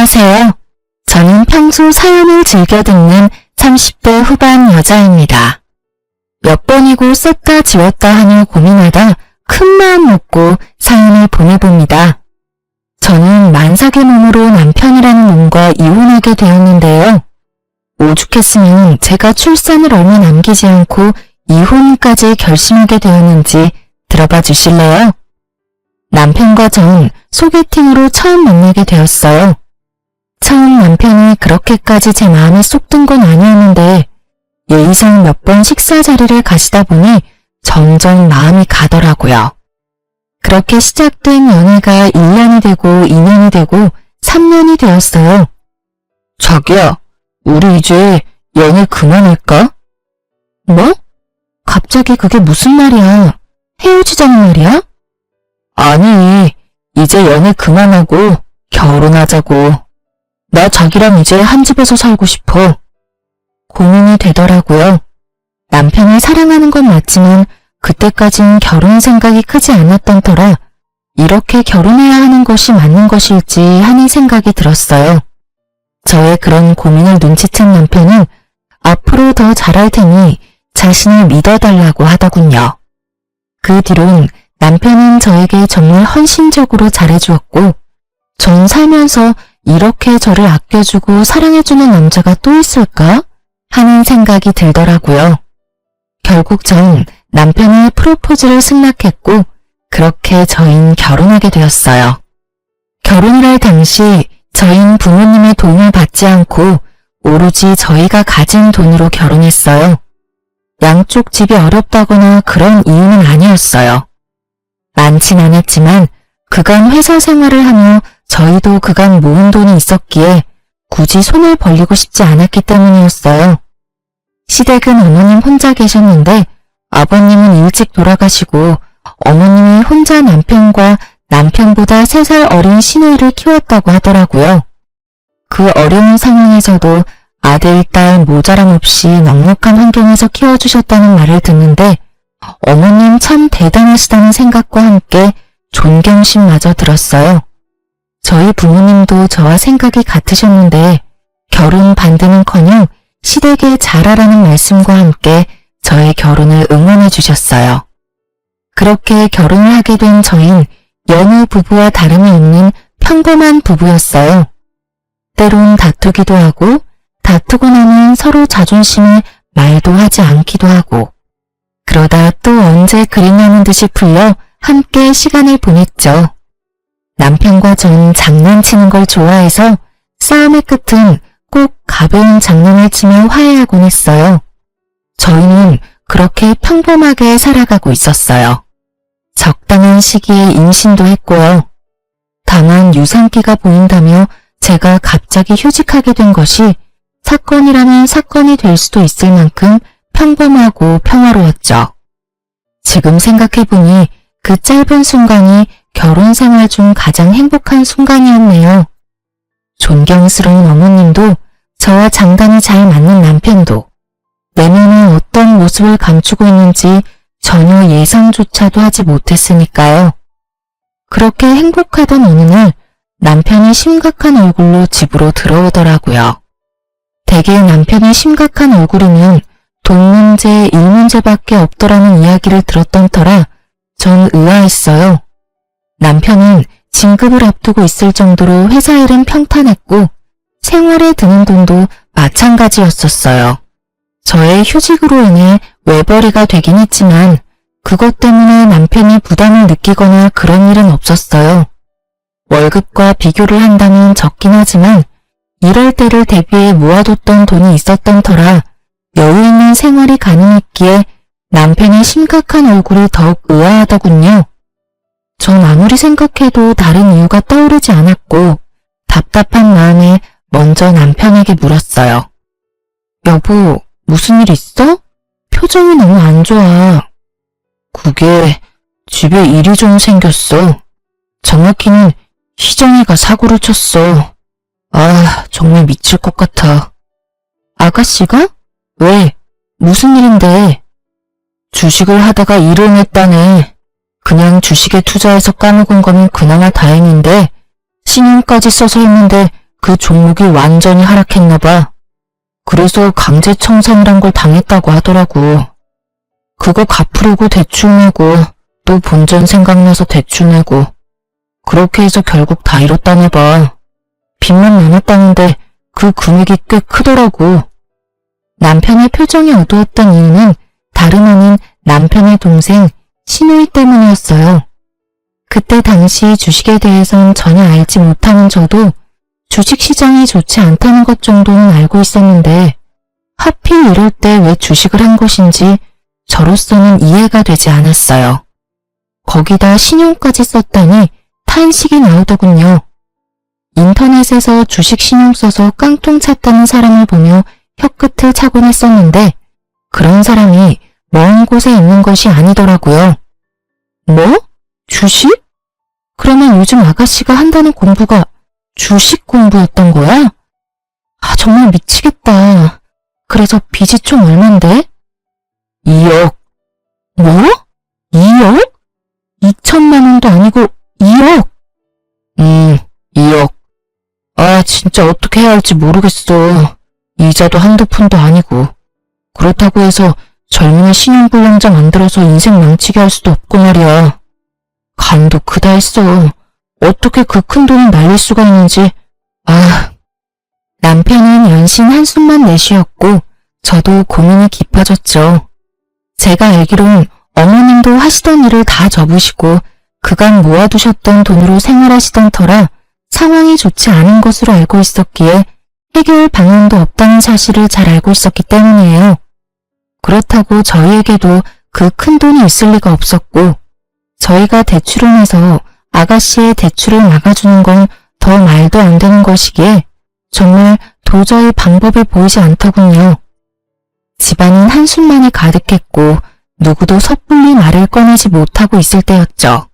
안녕하세요. 저는 평소 사연을 즐겨 듣는 30대 후반 여자입니다. 몇 번이고 썼다 지웠다 하며 고민하다 큰 마음 먹고 사연을 보내봅니다. 저는 만삭의 몸으로 남편이라는 놈과 이혼하게 되었는데요. 오죽했으면 제가 출산을 얼마 남기지 않고 이혼까지 결심하게 되었는지 들어봐 주실래요? 남편과 전 소개팅으로 처음 만나게 되었어요. 처음 남편이 그렇게까지 제 마음에 쏙 든 건 아니었는데 예의상 몇 번 식사 자리를 가시다 보니 점점 마음이 가더라고요. 그렇게 시작된 연애가 1년이 되고 2년이 되고 3년이 되었어요. 자기야, 우리 이제 연애 그만할까? 뭐? 갑자기 그게 무슨 말이야? 헤어지자는 말이야? 아니, 이제 연애 그만하고 결혼하자고. 나 자기랑 이제 한 집에서 살고 싶어. 고민이 되더라고요. 남편을 사랑하는 건 맞지만 그때까진 결혼 생각이 크지 않았던 터라 이렇게 결혼해야 하는 것이 맞는 것일지 하는 생각이 들었어요. 저의 그런 고민을 눈치챈 남편은 앞으로 더 잘할 테니 자신을 믿어달라고 하더군요. 그 뒤론 남편은 저에게 정말 헌신적으로 잘해주었고 전 살면서 이렇게 저를 아껴주고 사랑해주는 남자가 또 있을까? 하는 생각이 들더라고요. 결국 전 남편의 프로포즈를 승낙했고 그렇게 저희는 결혼하게 되었어요. 결혼을 할 당시 저희는 부모님의 도움을 받지 않고 오로지 저희가 가진 돈으로 결혼했어요. 양쪽 집이 어렵다거나 그런 이유는 아니었어요. 많진 않았지만 그간 회사 생활을 하며 저희도 그간 모은 돈이 있었기에 굳이 손을 벌리고 싶지 않았기 때문이었어요. 시댁은 어머님 혼자 계셨는데 아버님은 일찍 돌아가시고 어머님이 혼자 남편과 남편보다 3살 어린 시누이를 키웠다고 하더라고요. 그 어려운 상황에서도 아들, 딸 모자람 없이 넉넉한 환경에서 키워주셨다는 말을 듣는데 어머님 참 대단하시다는 생각과 함께 존경심마저 들었어요. 저희 부모님도 저와 생각이 같으셨는데 결혼 반대는커녕 시댁에 잘하라는 말씀과 함께 저의 결혼을 응원해 주셨어요. 그렇게 결혼을 하게 된 저흰 여느 부부와 다름이 없는 평범한 부부였어요. 때론 다투기도 하고 다투고 나면 서로 자존심에 말도 하지 않기도 하고 그러다 또 언제 그리냐는 듯이 풀려 함께 시간을 보냈죠. 남편과 전 장난치는 걸 좋아해서 싸움의 끝은 꼭 가벼운 장난을 치며 화해하곤 했어요. 저희는 그렇게 평범하게 살아가고 있었어요. 적당한 시기에 임신도 했고요. 다만 유산기가 보인다며 제가 갑자기 휴직하게 된 것이 사건이라면 사건이 될 수도 있을 만큼 평범하고 평화로웠죠. 지금 생각해보니 그 짧은 순간이 결혼 생활 중 가장 행복한 순간이었네요. 존경스러운 어머님도 저와 장단이 잘 맞는 남편도 내면에 어떤 모습을 감추고 있는지 전혀 예상조차도 하지 못했으니까요. 그렇게 행복하던 어느 날 남편이 심각한 얼굴로 집으로 들어오더라고요. 대개 남편이 심각한 얼굴이면 돈 문제, 일 문제밖에 없더라는 이야기를 들었던 터라 전 의아했어요. 남편은 진급을 앞두고 있을 정도로 회사 일은 평탄했고 생활에 드는 돈도 마찬가지였었어요. 저의 휴직으로 인해 외벌이가 되긴 했지만 그것 때문에 남편이 부담을 느끼거나 그런 일은 없었어요. 월급과 비교를 한다면 적긴 하지만 이럴 때를 대비해 모아뒀던 돈이 있었던 터라 여유 있는 생활이 가능했기에 남편의 심각한 얼굴이 더욱 의아하더군요. 전 아무리 생각해도 다른 이유가 떠오르지 않았고 답답한 마음에 먼저 남편에게 물었어요. 여보, 무슨 일 있어? 표정이 너무 안 좋아. 그게 집에 일이 좀 생겼어. 정확히는 희정이가 사고를 쳤어. 아, 정말 미칠 것 같아. 아가씨가? 왜? 무슨 일인데? 주식을 하다가 일을 했다네. 그냥 주식에 투자해서 까먹은 거면 그나마 다행인데 신용까지 써서 했는데 그 종목이 완전히 하락했나봐. 그래서 강제 청산이란 걸 당했다고 하더라고. 그거 갚으려고 대출 내고 또 본전 생각나서 대출 내고 그렇게 해서 결국 다 잃었다나 봐. 빚만 남았다는데 그 금액이 꽤 크더라고. 남편의 표정이 어두웠던 이유는 다름 아닌 남편의 동생 신우이 때문이었어요. 그때 당시 주식에 대해선 전혀 알지 못하는 저도 주식시장이 좋지 않다는 것 정도는 알고 있었는데 하필 이럴 때 왜 주식을 한 것인지 저로서는 이해가 되지 않았어요. 거기다 신용까지 썼다니 탄식이 나오더군요. 인터넷에서 주식 신용 써서 깡통 찼다는 사람을 보며 혀끝을 차곤 했었는데 그런 사람이 먼 곳에 있는 것이 아니더라고요. 뭐? 주식? 그러면 요즘 아가씨가 한다는 공부가 주식 공부였던 거야? 아, 정말 미치겠다. 그래서 빚이 총 얼만데? 2억. 뭐? 2억? 2천만 원도 아니고 2억? 2억. 아, 진짜 어떻게 해야 할지 모르겠어. 이자도 한두 푼도 아니고. 그렇다고 해서 젊은이 신용불량자 만들어서 인생 망치게 할 수도 없고 말이야. 간도 크다 했어. 어떻게 그 큰 돈을 날릴 수가 있는지. 아. 남편은 연신 한숨만 내쉬었고 저도 고민이 깊어졌죠. 제가 알기론 어머님도 하시던 일을 다 접으시고 그간 모아두셨던 돈으로 생활하시던 터라 상황이 좋지 않은 것으로 알고 있었기에 해결 방안도 없다는 사실을 잘 알고 있었기 때문이에요. 그렇다고 저희에게도 그 큰 돈이 있을 리가 없었고 저희가 대출을 해서 아가씨의 대출을 막아주는 건 더 말도 안 되는 것이기에 정말 도저히 방법이 보이지 않더군요. 집안은 한숨만이 가득했고 누구도 섣불리 말을 꺼내지 못하고 있을 때였죠.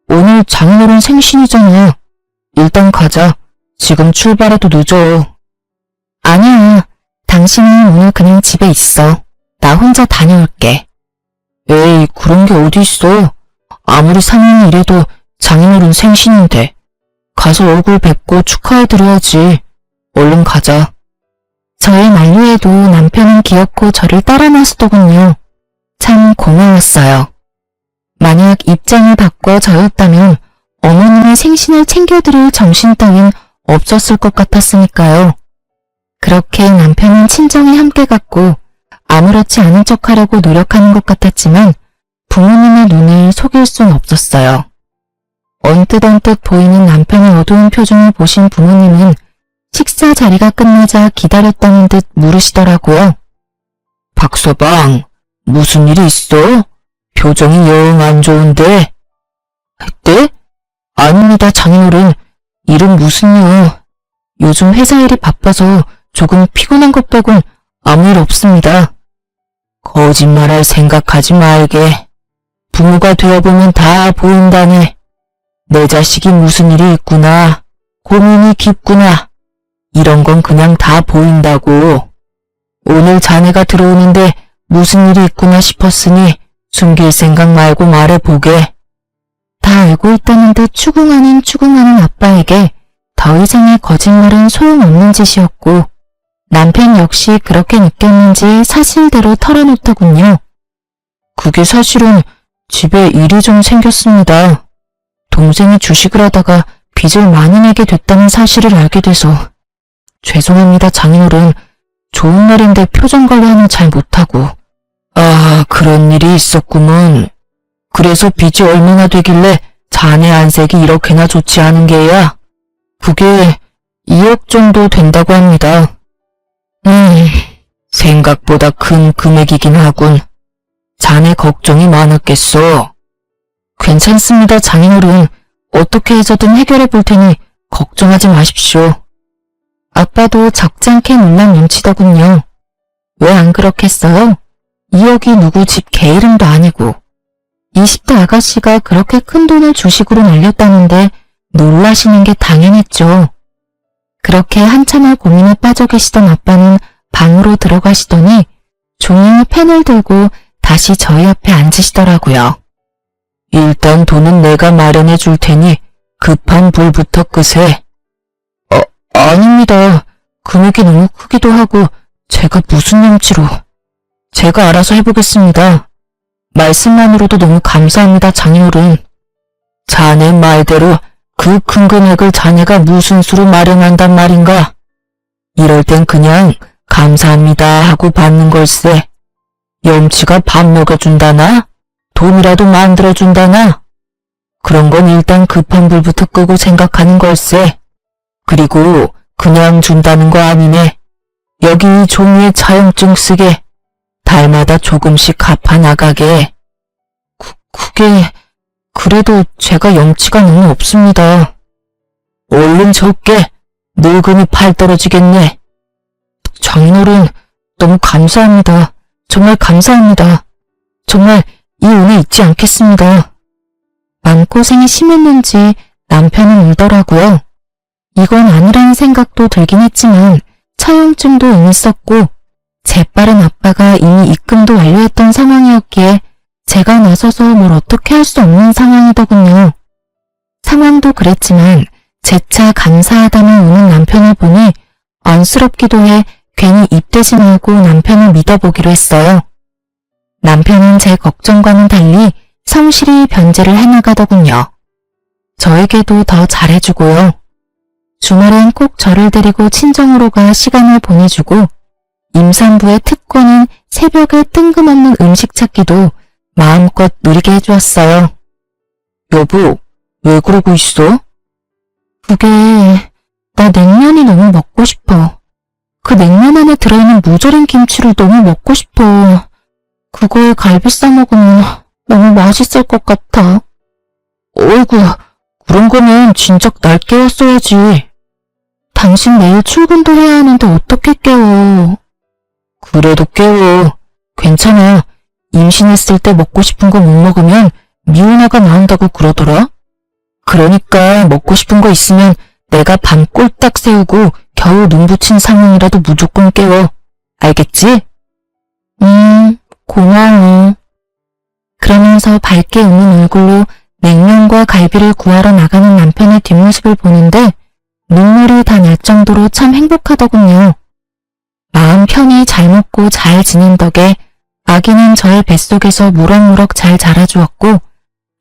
오늘 장인어른 생신이잖아. 일단 가자. 지금 출발해도 늦어. 아니야. 당신은 오늘 그냥 집에 있어. 나 혼자 다녀올게. 에이, 그런 게 어디 있어. 아무리 상인이 이래도 장인어른 생신인데. 가서 얼굴 뵙고 축하해드려야지. 얼른 가자. 저의 만류에도 남편은 기어코 저를 따라 나서더군요. 참 고마웠어요. 만약 입장을 바꿔 저였다면 어머님의 생신을 챙겨드릴 정신 따윈 없었을 것 같았으니까요. 그렇게 남편은 친정에 함께 갔고 아무렇지 않은 척하려고 노력하는 것 같았지만 부모님의 눈을 속일 순 없었어요. 언뜻 보이는 남편의 어두운 표정을 보신 부모님은 식사 자리가 끝나자 기다렸다는 듯 물으시더라고요. 박서방, 무슨 일이 있어? 표정이 영 안 좋은데? 네? 아닙니다, 장인어른. 일은 무슨요? 요즘 회사 일이 바빠서 조금 피곤한 것 빼곤 아무 일 없습니다. 거짓말할 생각하지 말게. 부모가 되어보면 다 보인다네. 내 자식이 무슨 일이 있구나. 고민이 깊구나. 이런 건 그냥 다 보인다고. 오늘 자네가 들어오는데 무슨 일이 있구나 싶었으니 숨길 생각 말고 말해보게. 다 알고 있다는 듯 추궁하는 아빠에게 더 이상의 거짓말은 소용없는 짓이었고 남편 역시 그렇게 느꼈는지 사실대로 털어놓더군요. 그게 사실은 집에 일이 좀 생겼습니다. 동생이 주식을 하다가 빚을 많이 내게 됐다는 사실을 알게 돼서. 죄송합니다, 장인어른. 좋은 날인데 표정 관리는 잘 못하고. 아, 그런 일이 있었구먼. 그래서 빚이 얼마나 되길래 자네 안색이 이렇게나 좋지 않은 게야? 그게 2억 정도 된다고 합니다. 생각보다 큰 금액이긴 하군. 자네 걱정이 많았겠어. 괜찮습니다, 장인어른. 어떻게 해서든 해결해 볼 테니 걱정하지 마십시오. 아빠도 적잖게 놀란 눈치더군요. 왜 안 그렇겠어요? 2억이 누구 집 개 이름도 아니고 20대 아가씨가 그렇게 큰 돈을 주식으로 날렸다는데 놀라시는 게 당연했죠. 그렇게 한참을 고민에 빠져 계시던 아빠는 방으로 들어가시더니 종이와 펜을 들고 다시 저희 앞에 앉으시더라고요. 일단 돈은 내가 마련해 줄 테니 급한 불부터 끄세. 아닙니다. 금액이 너무 크기도 하고 제가 무슨 염치로. 제가 알아서 해보겠습니다. 말씀만으로도 너무 감사합니다, 장인어른. 자네 말대로 그 큰 금액을 자네가 무슨 수로 마련한단 말인가? 이럴 땐 그냥 감사합니다 하고 받는 걸세. 염치가 밥 먹여준다나? 돈이라도 만들어준다나? 그런 건 일단 급한 불부터 끄고 생각하는 걸세. 그리고 그냥 준다는 거 아니네. 여기 이 종이에 차용증 쓰게. 달마다 조금씩 갚아 나가게. 그게... 그래도 제가 염치가 너무 없습니다. 얼른 적게. 늙으니 팔 떨어지겠네. 장인어른, 너무 감사합니다. 정말 감사합니다. 정말 이 은혜 잊지 않겠습니다. 마음고생이 심했는지 남편은 울더라고요. 이건 아니라는 생각도 들긴 했지만 차용증도 이미 썼고 재빠른 아빠가 이미 입금도 완료했던 상황이었기에 제가 나서서 뭘 어떻게 할 수 없는 상황이더군요. 상황도 그랬지만 재차 감사하다만 우는 남편을 보니 안쓰럽기도 해 괜히 입대신하고 남편을 믿어보기로 했어요. 남편은 제 걱정과는 달리 성실히 변제를 해나가더군요. 저에게도 더 잘해주고요. 주말엔 꼭 저를 데리고 친정으로 가 시간을 보내주고 임산부의 특권인 새벽에 뜬금없는 음식 찾기도 마음껏 누리게 해주었어요. 여보, 왜 그러고 있어? 그게 나 냉면이 너무 먹고 싶어. 그 냉면 안에 들어있는 무절임 김치를 너무 먹고 싶어. 그거에 갈비 싸먹으면 너무 맛있을 것 같아. 어이구, 그런 거면 진작 날 깨웠어야지. 당신 내일 출근도 해야 하는데 어떻게 깨워. 그래도 깨워. 괜찮아. 임신했을 때 먹고 싶은 거 못 먹으면 미운아가 나온다고 그러더라. 그러니까 먹고 싶은 거 있으면 내가 밤 꼴딱 새우고 겨우 눈 붙인 상황이라도 무조건 깨워. 알겠지? 고마워. 그러면서 밝게 웃는 얼굴로 냉면과 갈비를 구하러 나가는 남편의 뒷모습을 보는데 눈물이 다 날 정도로 참 행복하더군요. 마음 편히 잘 먹고 잘 지낸 덕에 아기는 저의 뱃속에서 무럭무럭 잘 자라주었고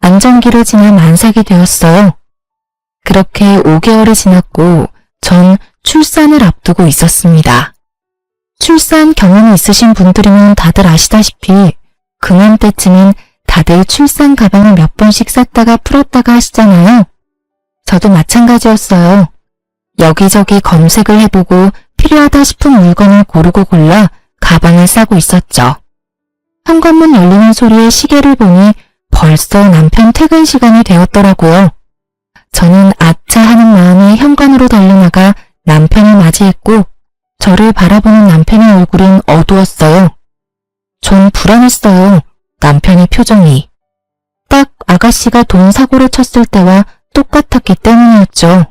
안정기를 지나 만삭이 되었어요. 그렇게 5개월이 지났고 전 출산을 앞두고 있었습니다. 출산 경험이 있으신 분들이면 다들 아시다시피 그맘때쯤은 다들 출산 가방을 몇 번씩 쌌다가 풀었다가 하시잖아요. 저도 마찬가지였어요. 여기저기 검색을 해보고 필요하다 싶은 물건을 고르고 골라 가방을 싸고 있었죠. 현관문 열리는 소리에 시계를 보니 벌써 남편 퇴근 시간이 되었더라고요. 저는 아차 하는 마음에 현관으로 달려나가 남편을 맞이했고 저를 바라보는 남편의 얼굴은 어두웠어요. 전 불안했어요. 남편의 표정이. 딱 아가씨가 돈 사고를 쳤을 때와 똑같았기 때문이었죠.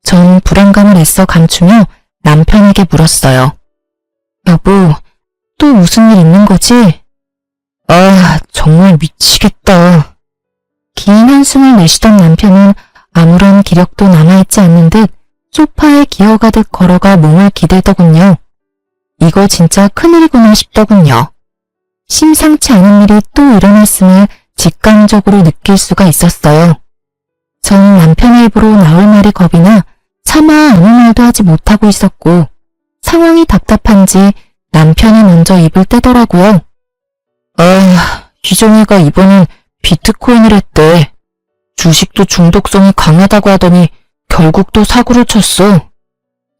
전 불안감을 애써 감추며 남편에게 물었어요. 여보, 또 무슨 일 있는 거지? 아, 정말 미치겠다. 긴 한숨을 내쉬던 남편은 아무런 기력도 남아있지 않는 듯 소파에 기어가듯 걸어가 몸을 기대더군요. 이거 진짜 큰일이구나 싶더군요. 심상치 않은 일이 또 일어났음을 직감적으로 느낄 수가 있었어요. 전 남편의 입으로 나올 말이 겁이 나 차마 아무 말도 하지 못하고 있었고 상황이 답답한지 남편이 먼저 입을 떼더라고요. 아, 희정이가 이번엔 비트코인을 했대. 주식도 중독성이 강하다고 하더니 결국 또 사고를 쳤어.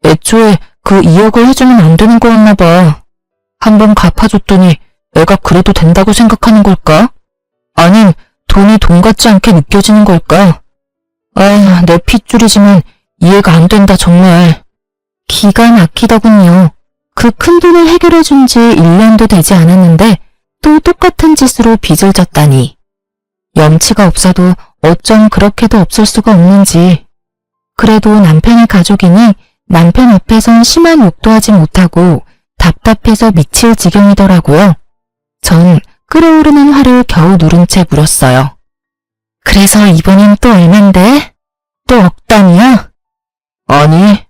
애초에 그 2억을 해주면 안 되는 거였나 봐. 한번 갚아줬더니 애가 그래도 된다고 생각하는 걸까? 아님 돈이 돈 같지 않게 느껴지는 걸까? 아, 내 핏줄이지만 이해가 안 된다 정말. 기가 막히더군요. 그 큰 돈을 해결해준 지 1년도 되지 않았는데 또 똑같은 짓으로 빚을 졌다니. 염치가 없어도 어쩜 그렇게도 없을 수가 없는지. 그래도 남편의 가족이니 남편 앞에선 심한 욕도 하지 못하고 답답해서 미칠 지경이더라고요. 전 끓어오르는 화를 겨우 누른 채 물었어요. 그래서 이번엔 또 얼만데? 또 억 단위야? 아니,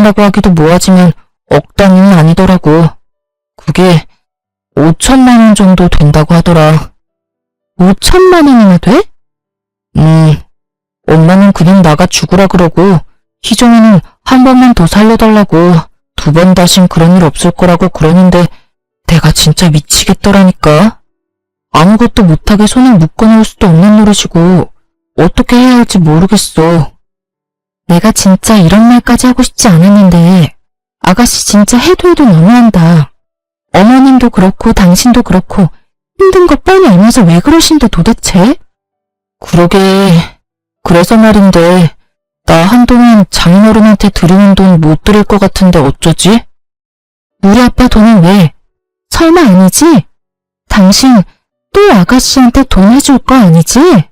달라고 하기도 뭐하지만 억 단위는 아니더라고. 그게 5천만 원 정도 된다고 하더라. 5천만 원이나 돼? 엄마는 그냥 나가 죽으라 그러고 희정이는 한 번만 더 살려달라고, 2번 다신 그런 일 없을 거라고 그러는데 내가 진짜 미치겠더라니까. 아무것도 못하게 손을 묶어놓을 수도 없는 노릇이고 어떻게 해야 할지 모르겠어. 내가 진짜 이런 말까지 하고 싶지 않았는데 아가씨 진짜 해도 너무한다. 어머님도 그렇고 당신도 그렇고 힘든 거 뻔히 알면서 왜 그러신데 도대체? 그러게, 그래서 말인데 나 한동안 장인어른한테 드리는 돈 못 드릴 것 같은데 어쩌지? 우리 아빠 돈은 왜? 설마 아니지? 당신 또 아가씨한테 돈 해줄 거 아니지?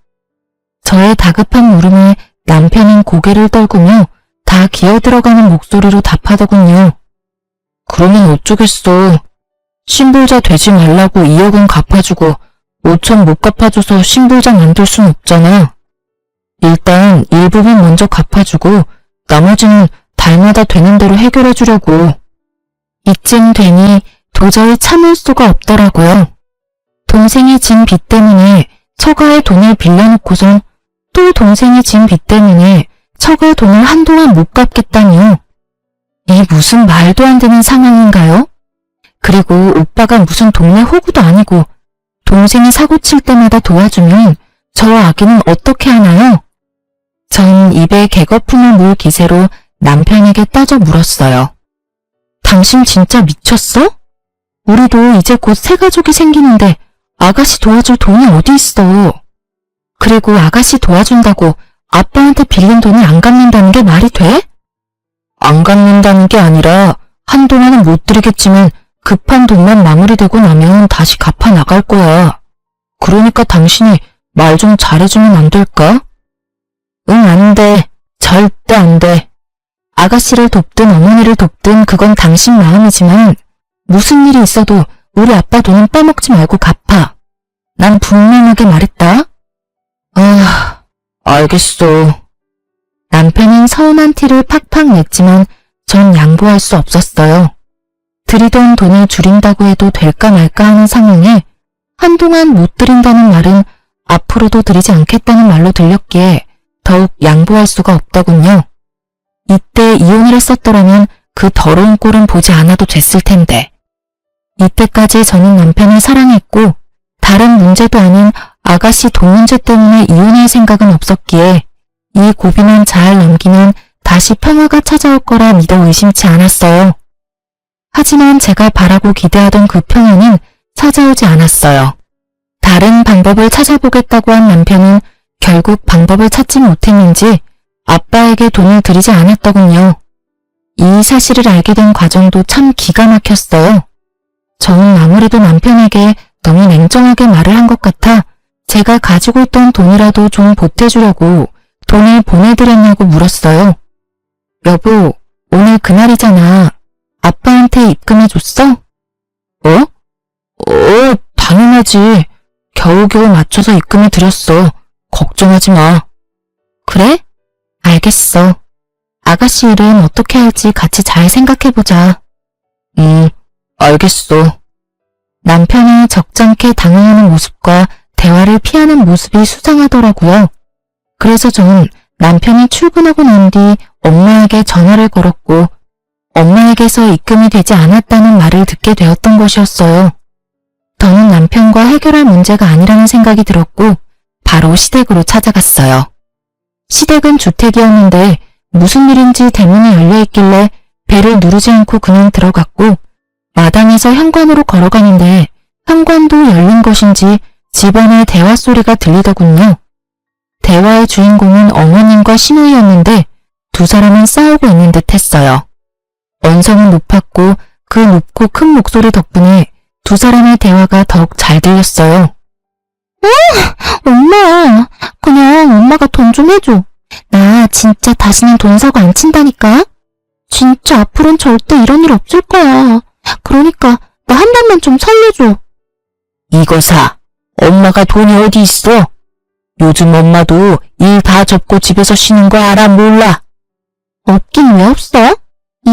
저의 다급한 물음에 남편은 고개를 떨구며 다 기어들어가는 목소리로 답하더군요. 그러면 어쩌겠어. 신불자 되지 말라고 2억은 갚아주고 5천 못 갚아줘서 신불자 만들 순 없잖아. 일단 일부분 먼저 갚아주고 나머지는 달마다 되는 대로 해결해주려고. 이쯤 되니 도저히 참을 수가 없더라고요. 동생이 진 빚 때문에 처가의 돈을 빌려놓고선 또 동생이 진 빚 때문에 처가의 돈을 한동안 못 갚겠다니요. 이 무슨 말도 안 되는 상황인가요? 그리고 오빠가 무슨 동네 호구도 아니고 동생이 사고 칠 때마다 도와주면 저 아기는 어떻게 하나요? 전 입에 개거품을 물 기세로 남편에게 따져 물었어요. 당신 진짜 미쳤어? 우리도 이제 곧 새 가족이 생기는데 아가씨 도와줄 돈이 어디 있어. 그리고 아가씨 도와준다고 아빠한테 빌린 돈을 안 갚는다는 게 말이 돼? 안 갚는다는 게 아니라 한동안은 못 드리겠지만 급한 돈만 마무리되고 나면 다시 갚아 나갈 거야. 그러니까 당신이 말 좀 잘해주면 안 될까? 응, 안 돼. 절대 안 돼. 아가씨를 돕든 어머니를 돕든 그건 당신 마음이지만 무슨 일이 있어도 우리 아빠 돈은 빼먹지 말고 갚아. 난 분명하게 말했다. 아, 알겠어. 남편은 서운한 티를 팍팍 냈지만 전 양보할 수 없었어요. 드리던 돈을 줄인다고 해도 될까 말까 하는 상황에 한동안 못 드린다는 말은 앞으로도 드리지 않겠다는 말로 들렸기에 더욱 양보할 수가 없더군요. 이때 이혼을 했었더라면 그 더러운 꼴은 보지 않아도 됐을 텐데. 이때까지 저는 남편을 사랑했고 다른 문제도 아닌 아가씨 돈 문제 때문에 이혼할 생각은 없었기에 이 고비만 잘 넘기면 다시 평화가 찾아올 거라 믿어 의심치 않았어요. 하지만 제가 바라고 기대하던 그 평화는 찾아오지 않았어요. 다른 방법을 찾아보겠다고 한 남편은 결국 방법을 찾지 못했는지 아빠에게 돈을 드리지 않았더군요. 이 사실을 알게 된 과정도 참 기가 막혔어요. 저는 아무래도 남편에게 너무 냉정하게 말을 한 것 같아 제가 가지고 있던 돈이라도 좀 보태주려고 돈을 보내드렸냐고 물었어요. 여보, 오늘 그날이잖아. 아빠한테 입금해줬어? 당연하지. 겨우겨우 맞춰서 입금해드렸어. 걱정하지 마. 그래? 알겠어. 아가씨 일은 어떻게 할지 같이 잘 생각해보자. 알겠어. 남편이 적잖게 당황하는 모습과 대화를 피하는 모습이 수상하더라고요. 그래서 전 남편이 출근하고 난 뒤 엄마에게 전화를 걸었고 엄마에게서 입금이 되지 않았다는 말을 듣게 되었던 것이었어요. 더는 남편과 해결할 문제가 아니라는 생각이 들었고 바로 시댁으로 찾아갔어요. 시댁은 주택이었는데 무슨 일인지 대문이 열려있길래 배를 누르지 않고 그냥 들어갔고 마당에서 현관으로 걸어가는데 현관도 열린 것인지 집안의 대화 소리가 들리더군요. 대화의 주인공은 어머님과 시누이였는데 두 사람은 싸우고 있는 듯 했어요. 언성은 높았고 그 높고 큰 목소리 덕분에 두 사람의 대화가 더욱 잘 들렸어요. 엄마, 그냥 엄마가 돈 좀 해줘. 나 진짜 다시는 돈 사고 안 친다니까. 진짜 앞으로는 절대 이런 일 없을 거야. 그러니까 나 한 번만 좀 살려줘. 이거사, 엄마가 돈이 어디 있어? 요즘 엄마도 일 다 접고 집에서 쉬는 거 알아 몰라? 없긴 왜 없어? 이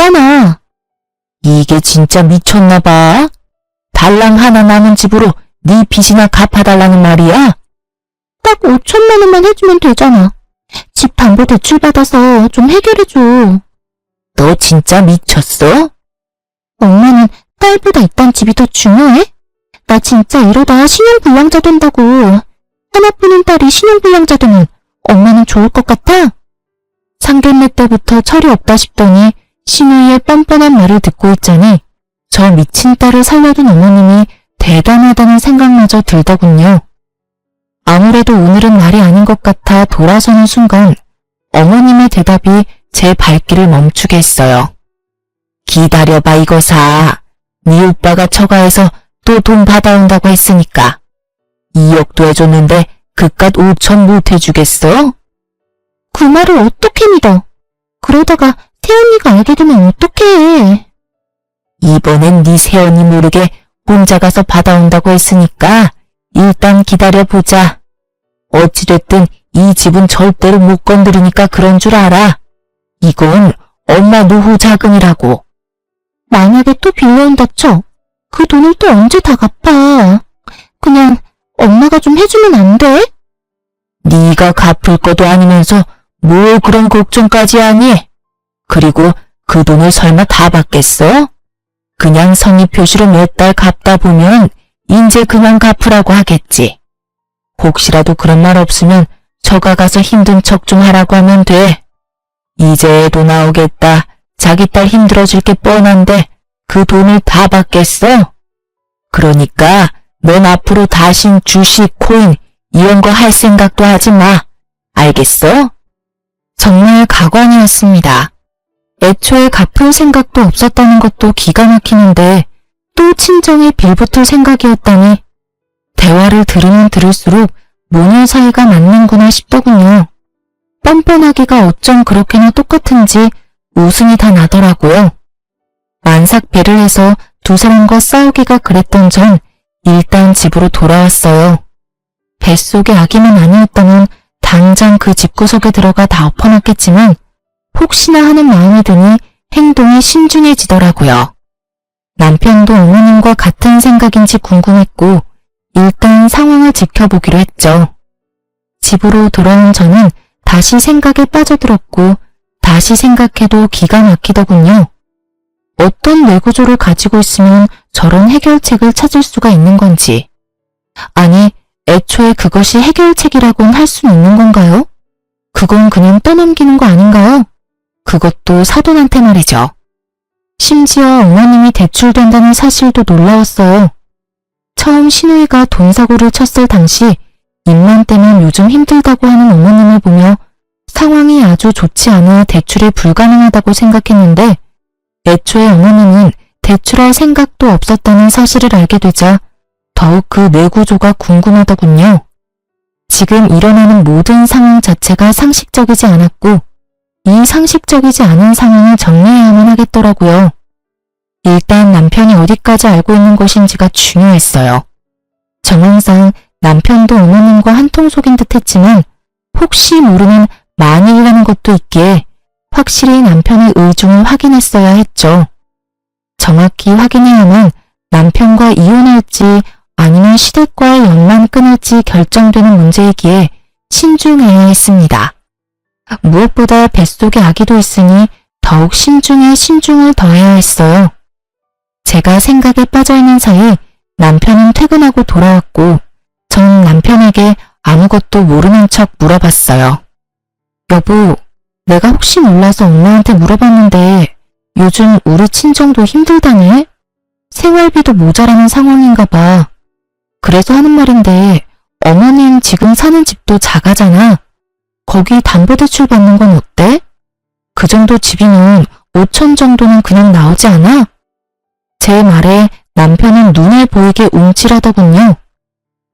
없잖아. 이게 진짜 미쳤나 봐. 달랑 하나 남은 집으로 네 빚이나 갚아달라는 말이야? 딱 5천만 원만 해주면 되잖아. 집 담보 대출 받아서 좀 해결해줘. 너 진짜 미쳤어? 엄마는 딸보다 이딴 집이 더 중요해? 나 진짜 이러다 신용불량자 된다고. 하나뿐인 딸이 신용불량자 되면 엄마는 좋을 것 같아? 상견례 때부터 철이 없다 싶더니 신우이의 뻔뻔한 말을 듣고 있자니 저 미친 딸을 살려둔 어머님이 대단하다는 생각마저 들더군요. 아무래도 오늘은 날이 아닌 것 같아 돌아서는 순간 어머님의 대답이 제 발길을 멈추게 했어요. 기다려봐 이거사. 네 오빠가 처가에서 또 돈 받아온다고 했으니까 2억도 해줬는데 그깟 5천 못 해주겠어? 그 말을 어떻게 믿어? 그러다가 새언니가 알게 되면 어떡해? 이번엔 네 새언니 모르게 혼자 가서 받아온다고 했으니까 일단 기다려보자. 어찌됐든 이 집은 절대로 못 건드리니까 그런 줄 알아. 이건 엄마 노후 자금이라고. 만약에 또 빌려온다 쳐. 그 돈을 또 언제 다 갚아. 그냥 엄마가 좀 해주면 안 돼? 네가 갚을 것도 아니면서 뭘 그런 걱정까지 하니? 그리고 그 돈을 설마 다 받겠어? 그냥 성의 표시로 몇 달 갚다 보면 인제 그만 갚으라고 하겠지. 혹시라도 그런 말 없으면 처가 가서 힘든 척 좀 하라고 하면 돼. 이제 애도 나오겠다. 자기 딸 힘들어질 게 뻔한데 그 돈을 다 받겠어? 그러니까 넌 앞으로 다신 주식, 코인 이런 거 할 생각도 하지 마. 알겠어? 정말 가관이었습니다. 애초에 갚을 생각도 없었다는 것도 기가 막히는데 또 친정에 빌붙을 생각이었다니 대화를 들으면 들을수록 모녀 사이가 맞는구나 싶더군요. 뻔뻔하기가 어쩜 그렇게나 똑같은지 웃음이 다 나더라고요. 만삭 배를 해서 두 사람과 싸우기가 그랬던 전 일단 집으로 돌아왔어요. 뱃속에 아기만 아니었다면 당장 그 집구석에 들어가 다 엎어놨겠지만 혹시나 하는 마음이 드니 행동이 신중해지더라고요. 남편도 어머님과 같은 생각인지 궁금했고 일단 상황을 지켜보기로 했죠. 집으로 돌아온 저는 다시 생각에 빠져들었고 다시 생각해도 기가 막히더군요. 어떤 뇌구조를 가지고 있으면 저런 해결책을 찾을 수가 있는 건지. 아니, 애초에 그것이 해결책이라고는 할 수 있는 건가요? 그건 그냥 떠넘기는 거 아닌가요? 그것도 사돈한테 말이죠. 심지어 어머님이 대출된다는 사실도 놀라웠어요. 처음 신우이가 돈 사고를 쳤을 당시 입만 떼면 요즘 힘들다고 하는 어머님을 보며 상황이 아주 좋지 않아 대출이 불가능하다고 생각했는데 애초에 어머님은 대출할 생각도 없었다는 사실을 알게 되자 더욱 그 뇌구조가 궁금하더군요. 지금 일어나는 모든 상황 자체가 상식적이지 않았고 이 상식적이지 않은 상황을 정리해야만 하겠더라고요. 일단 남편이 어디까지 알고 있는 것인지가 중요했어요. 정황상 남편도 어머님과 한통속인 듯 했지만 혹시 모르는 만일이라는 것도 있기에 확실히 남편의 의중을 확인했어야 했죠. 정확히 확인해야만 남편과 이혼할지 아니면 시댁과의 연만 끊을지 결정되는 문제이기에 신중해야 했습니다. 무엇보다 뱃속에 아기도 있으니 더욱 신중에 신중을 더해야 했어요. 제가 생각에 빠져있는 사이 남편은 퇴근하고 돌아왔고 전 남편에게 아무것도 모르는 척 물어봤어요. 여보, 내가 혹시 몰라서 엄마한테 물어봤는데 요즘 우리 친정도 힘들다네? 생활비도 모자라는 상황인가 봐. 그래서 하는 말인데 어머님 지금 사는 집도 작아잖아. 거기 담보대출 받는 건 어때? 그 정도 집이면 5천 정도는 그냥 나오지 않아? 제 말에 남편은 눈에 보이게 움찔하더군요.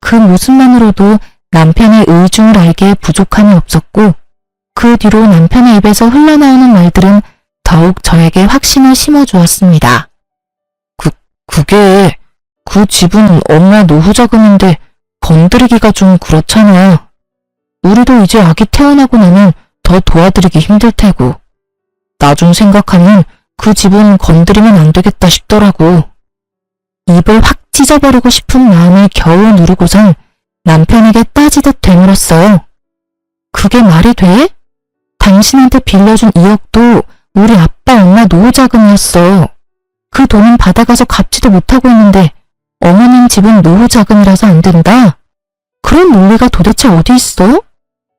그 모습만으로도 남편의 의중을 알기에 부족함이 없었고 그 뒤로 남편의 입에서 흘러나오는 말들은 더욱 저에게 확신을 심어주었습니다. 그게 그 집은 엄마 노후 자금인데 건드리기가 좀 그렇잖아. 우리도 이제 아기 태어나고 나면 더 도와드리기 힘들 테고 나중 생각하면 그 집은 건드리면 안 되겠다 싶더라고. 입을 확 찢어버리고 싶은 마음을 겨우 누르고선 남편에게 따지듯 되물었어요. 그게 말이 돼? 당신한테 빌려준 2억도 우리 아빠 엄마 노후 자금이었어. 그 돈은 받아가서 갚지도 못하고 있는데 어머님 집은 노후 자금이라서 안 된다? 그런 논리가 도대체 어디 있어?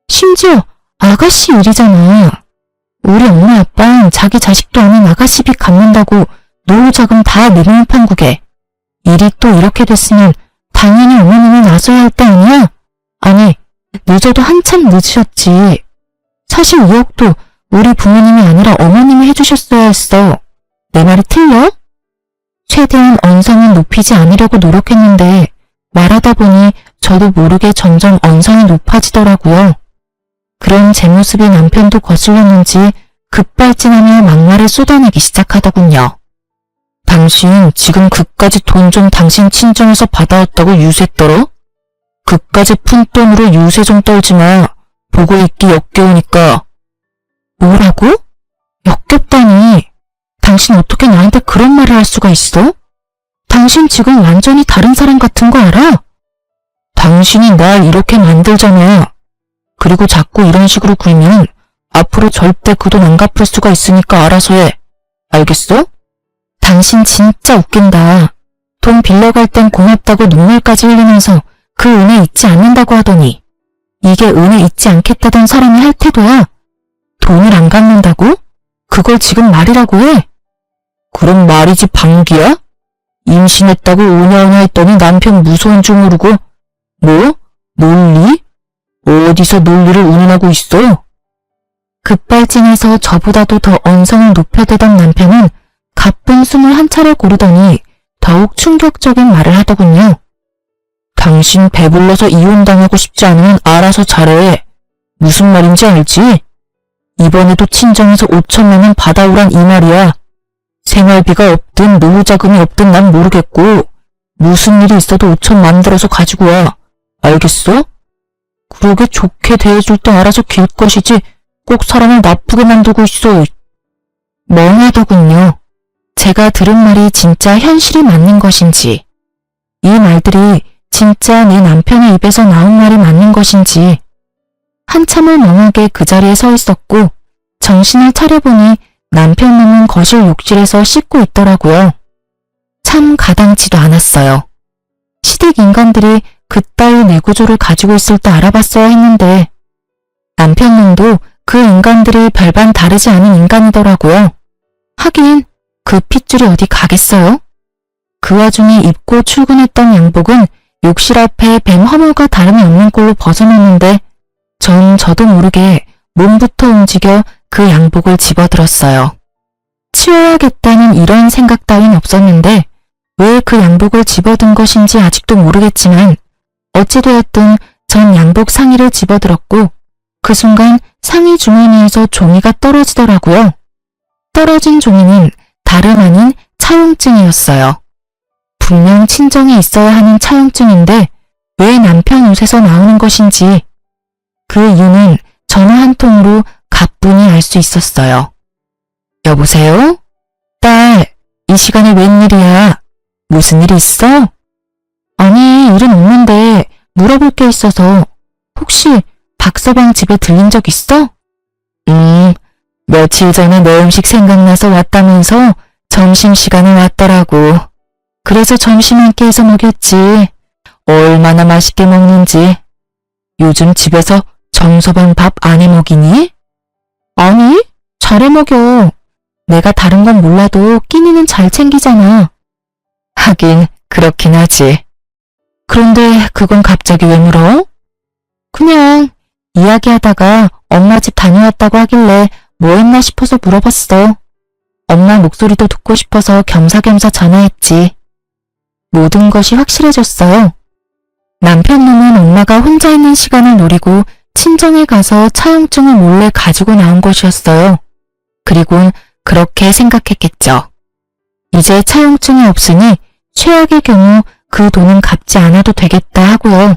심지어 아가씨 일이잖아. 우리 엄마 아빠는 자기 자식도 아닌 아가씨비 갚는다고 노후 자금 다 내놓은 판국에 일이 또 이렇게 됐으면 당연히 어머님이 나서야 할 때 아니야? 아니, 늦어도 한참 늦으셨지. 사실 2억도 우리 부모님이 아니라 어머님이 해주셨어야 했어. 내 말이 틀려? 최대한 언성을 높이지 않으려고 노력했는데 말하다 보니 저도 모르게 점점 언성이 높아지더라고요. 그런 제 모습이 남편도 거슬렸는지 급발진하며 막말을 쏟아내기 시작하더군요. 당신 지금 그까지 돈 좀 당신 친정에서 받아왔다고 유세 떨어? 그까지 푼 돈으로 유세 좀 떨지 마. 보고 있기 역겨우니까. 뭐라고? 역겹다니. 당신 어떻게 나한테 그런 말을 할 수가 있어? 당신 지금 완전히 다른 사람 같은 거 알아? 당신이 날 이렇게 만들잖아. 그리고 자꾸 이런 식으로 굴면 앞으로 절대 그 돈 안 갚을 수가 있으니까 알아서 해. 알겠어? 당신 진짜 웃긴다. 돈 빌려갈 땐 고맙다고 눈물까지 흘리면서 그 은혜 잊지 않는다고 하더니 이게 은혜 잊지 않겠다던 사람이 할 태도야. 돈을 안 갚는다고? 그걸 지금 말이라고 해? 그럼 말이지 방귀야? 임신했다고 오냐오냐 했더니 남편 무서운 줄 모르고 뭐? 논리? 어디서 논리를 운운하고 있어? 급발진해서 저보다도 더 언성을 높여대던 남편은 가쁜 숨을 한 차례 고르더니 더욱 충격적인 말을 하더군요. 당신 배불러서 이혼당하고 싶지 않으면 알아서 잘해. 무슨 말인지 알지? 이번에도 친정에서 5천만 원 받아오란 이 말이야. 생활비가 없든 노후자금이 없든 난 모르겠고 무슨 일이 있어도 5천 만들어서 가지고 와. 알겠어? 그러게 좋게 대해줄 때 알아서 길 것이지 꼭 사람을 나쁘게 만들고 있어. 멍하더군요. 제가 들은 말이 진짜 현실이 맞는 것인지, 이 말들이 진짜 내 남편의 입에서 나온 말이 맞는 것인지 한참을 멍하게 그 자리에 서 있었고 정신을 차려보니 남편 놈은 거실 욕실에서 씻고 있더라고요. 참 가당치도 않았어요. 시댁 인간들이 그따위 내구조를 가지고 있을 때 알아봤어야 했는데 남편 놈도 그 인간들이 별반 다르지 않은 인간이더라고요. 하긴 그 핏줄이 어디 가겠어요? 그 와중에 입고 출근했던 양복은 욕실 앞에 뱀 허물과 다름이 없는 꼴로 벗어났는데 전 저도 모르게 몸부터 움직여 그 양복을 집어들었어요. 치워야겠다는 이런 생각 따윈 없었는데 왜 그 양복을 집어든 것인지 아직도 모르겠지만 어찌되었든 전 양복 상의를 집어들었고 그 순간 상의 주머니에서 종이가 떨어지더라고요. 떨어진 종이는 다름 아닌 차용증이었어요. 분명 친정에 있어야 하는 차용증인데 왜 남편 옷에서 나오는 것인지 그 이유는 전화 한 통으로 가뿐히 알 수 있었어요. 여보세요? 딸, 이 시간에 웬일이야? 무슨 일 있어? 아니, 일은 없는데 물어볼 게 있어서 혹시 박서방 집에 들린 적 있어? 며칠 전에 내 음식 생각나서 왔다면서 점심시간에 왔더라고. 그래서 점심 함께 해서 먹였지. 얼마나 맛있게 먹는지. 요즘 집에서 정서방 밥 안 해 먹이니? 아니, 잘해 먹여. 내가 다른 건 몰라도 끼니는 잘 챙기잖아. 하긴 그렇긴 하지. 그런데 그건 갑자기 왜 물어? 그냥 이야기하다가 엄마 집 다녀왔다고 하길래 뭐 했나 싶어서 물어봤어. 엄마 목소리도 듣고 싶어서 겸사겸사 전화했지. 모든 것이 확실해졌어요. 남편 놈은 엄마가 혼자 있는 시간을 노리고 친정에 가서 차용증을 몰래 가지고 나온 것이었어요. 그리곤 그렇게 생각했겠죠. 이제 차용증이 없으니 최악의 경우 그 돈은 갚지 않아도 되겠다 하고요.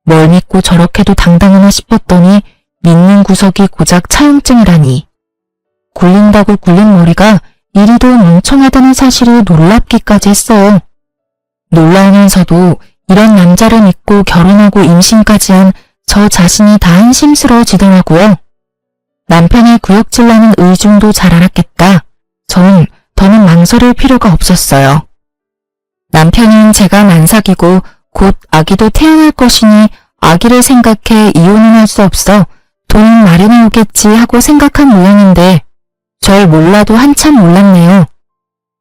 뭘 믿고 저렇게도 당당하나 싶었더니 믿는 구석이 고작 차용증이라니. 굴린다고 굴린 머리가 이리도 멍청하다는 사실을 놀랍기까지 했어요. 놀라우면서도 이런 남자를 믿고 결혼하고 임신까지 한 저 자신이 다 한심스러워지더라고요. 남편의 구역질나는 의중도 잘 알았겠다. 전 더는 망설일 필요가 없었어요. 남편은 제가 만삭이고 곧 아기도 태어날 것이니 아기를 생각해 이혼은 할 수 없어 돈 마련해 오겠지 하고 생각한 모양인데 절 몰라도 한참 몰랐네요.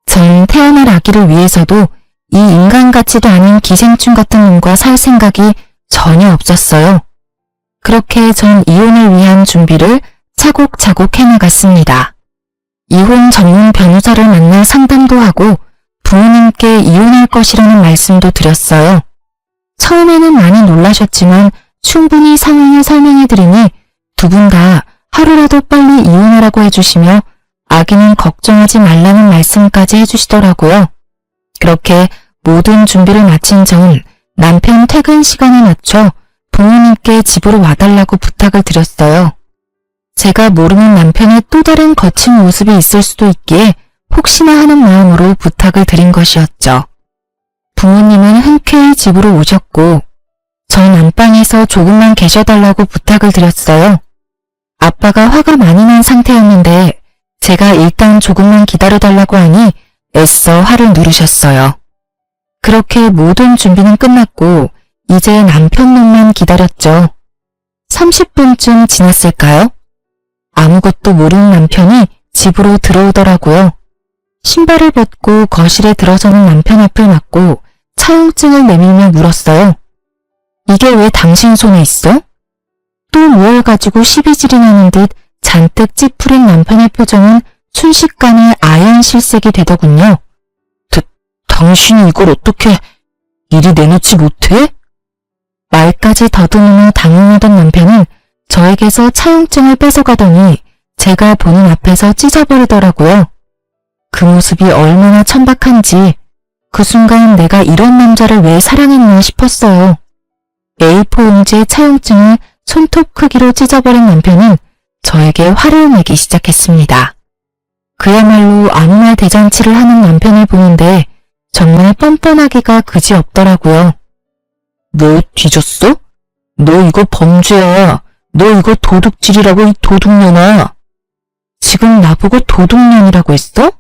전 태어날 아기를 위해서도 이 인간 같지도 않은 기생충 같은 놈과 살 생각이 전혀 없었어요. 그렇게 전 이혼을 위한 준비를 차곡차곡 해나갔습니다. 이혼 전문 변호사를 만나 상담도 하고 부모님께 이혼할 것이라는 말씀도 드렸어요. 처음에는 많이 놀라셨지만 충분히 상황을 설명해드리니 두 분 다 하루라도 빨리 이혼하라고 해주시며 아기는 걱정하지 말라는 말씀까지 해주시더라고요. 그렇게 모든 준비를 마친 전 남편 퇴근 시간에 맞춰 부모님께 집으로 와달라고 부탁을 드렸어요. 제가 모르는 남편의 또 다른 거친 모습이 있을 수도 있기에 혹시나 하는 마음으로 부탁을 드린 것이었죠. 부모님은 흔쾌히 집으로 오셨고 전 안방에서 조금만 계셔달라고 부탁을 드렸어요. 아빠가 화가 많이 난 상태였는데 제가 일단 조금만 기다려달라고 하니 애써 화를 누르셨어요. 그렇게 모든 준비는 끝났고 이제 남편 놈만 기다렸죠. 30분쯤 지났을까요? 아무것도 모르는 남편이 집으로 들어오더라고요. 신발을 벗고 거실에 들어서는 남편 앞을 맞고 차용증을 내밀며 물었어요. 이게 왜 당신 손에 있어? 또 뭘 가지고 시비질이 나는 듯 잔뜩 찌푸린 남편의 표정은 순식간에 아연 실색이 되더군요. 당신이 이걸 어떻게 이리 내놓지 못해? 말까지 더듬으며 당황하던 남편은 저에게서 차용증을 뺏어가더니 제가 보는 앞에서 찢어버리더라고요. 그 모습이 얼마나 천박한지 그 순간 내가 이런 남자를 왜 사랑했나 싶었어요. A4 용지의 차용증을 손톱 크기로 찢어버린 남편은 저에게 화를 내기 시작했습니다. 그야말로 아무 말 대잔치를 하는 남편을 보는데 정말 뻔뻔하기가 그지없더라고요. 너 뒤졌어? 너 이거 범죄야. 너 이거 도둑질이라고 이 도둑년아. 지금 나보고 도둑년이라고 했어?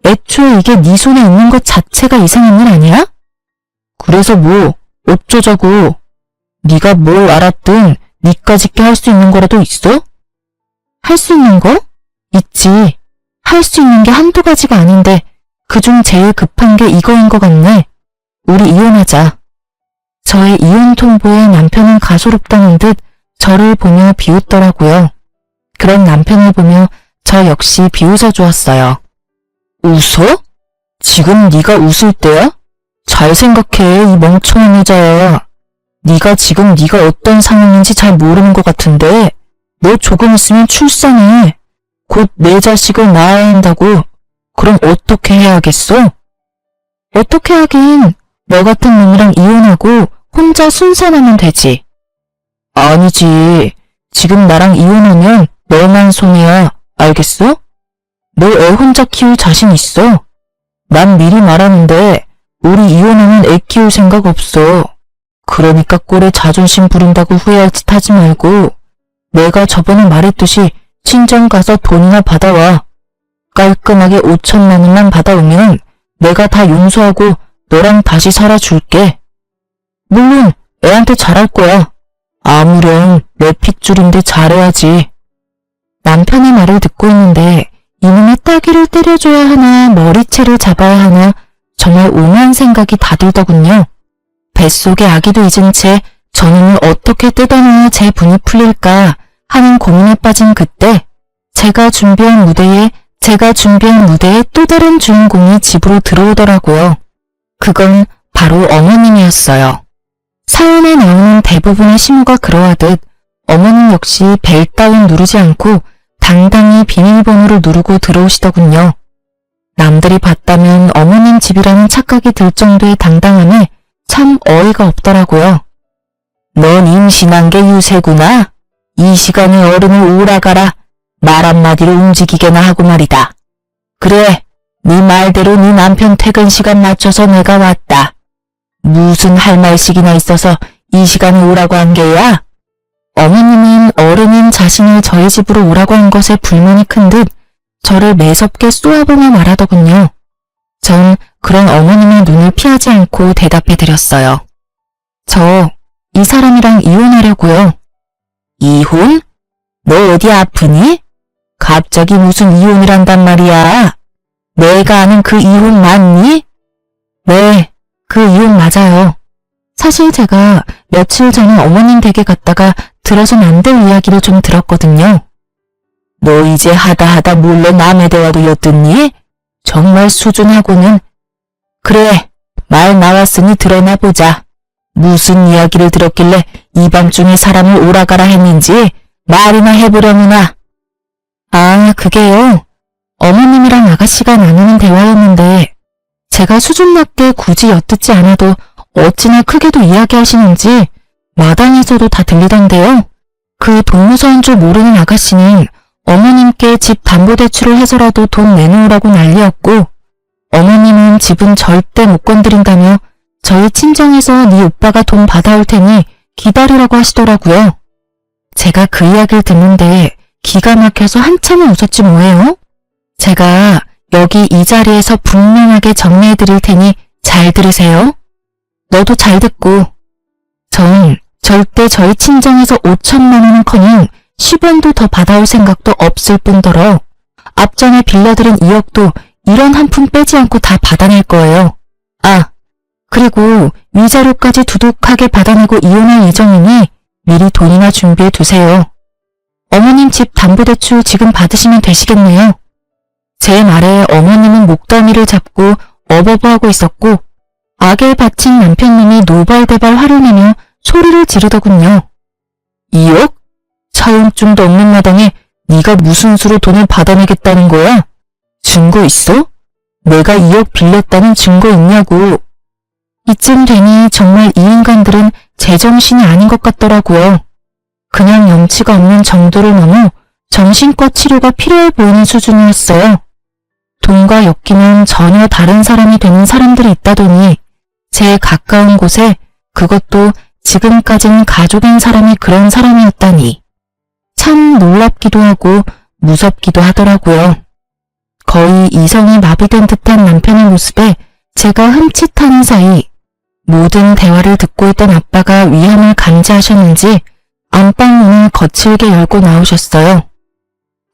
애초에 이게 네 손에 있는 것 자체가 이상한 일 아니야? 그래서 뭐 어쩌자고. 네가 뭘 알았든 니까짓게 할 수 있는 거라도 있어? 할 수 있는 거? 있지. 할 수 있는 게 한두 가지가 아닌데 그중 제일 급한 게 이거인 것 같네. 우리 이혼하자. 저의 이혼 통보에 남편은 가소롭다는 듯 저를 보며 비웃더라고요. 그런 남편을 보며 저 역시 비웃어 주었어요. 웃어? 지금 네가 웃을 때야? 잘 생각해, 이 멍청한 여자야. 네가 지금 네가 어떤 상황인지 잘 모르는 것 같은데 너 조금 있으면 출산해. 곧 내 자식을 낳아야 한다고. 그럼 어떻게 해야 하겠어? 어떻게 하긴 너 같은 놈이랑 이혼하고 혼자 순산하면 되지. 아니지. 지금 나랑 이혼하면 너만 손해야. 알겠어? 너 애 혼자 키울 자신 있어? 난 미리 말하는데 우리 이혼하면 애 키울 생각 없어. 그러니까 꼴에 자존심 부린다고 후회할 짓 하지 말고 내가 저번에 말했듯이 친정 가서 돈이나 받아와. 깔끔하게 5천만 원만 받아오면 내가 다 용서하고 너랑 다시 살아줄게. 물론 애한테 잘할 거야. 아무렴 내 핏줄인데 잘해야지. 남편의 말을 듣고 있는데 이놈의 따귀를 때려줘야 하나 머리채를 잡아야 하나 정말 오만 생각이 다 들더군요. 뱃속에 아기도 잊은 채 저놈을 어떻게 뜯어내야 제 분이 풀릴까 하는 고민에 빠진 그때 제가 준비한 무대에 또 다른 주인공이 집으로 들어오더라고요. 그건 바로 어머님이었어요. 사연에 나오는 대부분의 시모가 그러하듯 어머님 역시 벨 따윈 누르지 않고 당당히 비밀번호를 누르고 들어오시더군요. 남들이 봤다면 어머님 집이라는 착각이 들 정도의 당당함에 참 어이가 없더라고요. 넌 임신한 게 유세구나. 이 시간에 어른을 오라가라. 말 한마디로 움직이게나 하고 말이다. 그래, 네 말대로 네 남편 퇴근 시간 맞춰서 내가 왔다. 무슨 할 말식이나 있어서 이 시간에 오라고 한 게야? 어머님은 어른인 자신을 저희 집으로 오라고 한 것에 불만이 큰 듯 저를 매섭게 쏘아보며 말하더군요. 전 그런 어머님의 눈을 피하지 않고 대답해드렸어요. 저 이 사람이랑 이혼하려고요. 이혼? 너 어디 아프니? 갑자기 무슨 이혼이란단 말이야? 내가 아는 그 이혼 맞니? 네, 그 이혼 맞아요. 사실 제가 며칠 전에 어머님 댁에 갔다가 들어선 안 될 이야기를 좀 들었거든요. 너 이제 하다 몰래 남의 대화도 엿듣니? 정말 수준하고는. 그래, 말 나왔으니 드러나 보자. 무슨 이야기를 들었길래 이 밤중에 사람을 오라가라 했는지 말이나 해보려무나. 아, 그게요. 어머님이랑 아가씨가 나누는 대화였는데 제가 수준 낮게 굳이 엿듣지 않아도 어찌나 크게도 이야기하시는지 마당에서도 다 들리던데요. 그 동무서인 줄 모르는 아가씨는 어머님께 집 담보대출을 해서라도 돈 내놓으라고 난리였고 어머님은 집은 절대 못 건드린다며 저희 친정에서 네 오빠가 돈 받아올 테니 기다리라고 하시더라고요. 제가 그 이야기를 듣는데 기가 막혀서 한참을 웃었지 뭐예요. 제가 여기 이 자리에서 분명하게 정리해드릴 테니 잘 들으세요. 너도 잘 듣고. 전 절대 저희 친정에서 5천만 원은커녕 10원도 더 받아올 생각도 없을 뿐더러 앞전에 빌려드린 2억도 이런 한 푼 빼지 않고 다 받아낼 거예요. 아, 그리고 위자료까지 두둑하게 받아내고 이혼할 예정이니 미리 돈이나 준비해 두세요. 어머님 집 담보대출 지금 받으시면 되시겠네요. 제 말에 어머님은 목덜미를 잡고 어버버하고 있었고 악에 바친 남편님이 노발대발 화를 내며 소리를 지르더군요. 2억? 차용증도 없는 마당에 네가 무슨 수로 돈을 받아내겠다는 거야? 증거 있어? 내가 2억 빌렸다는 증거 있냐고. 이쯤 되니 정말 이 인간들은 제정신이 아닌 것 같더라고요. 그냥 염치가 없는 정도를 넘어 정신과 치료가 필요해 보이는 수준이었어요. 돈과 엮이면 전혀 다른 사람이 되는 사람들이 있다더니 제 가까운 곳에 그것도 지금까지는 가족인 사람이 그런 사람이었다니. 참 놀랍기도 하고 무섭기도 하더라고요. 거의 이성이 마비된 듯한 남편의 모습에 제가 흠칫하는 사이 모든 대화를 듣고 있던 아빠가 위험을 감지하셨는지 안방 문을 거칠게 열고 나오셨어요.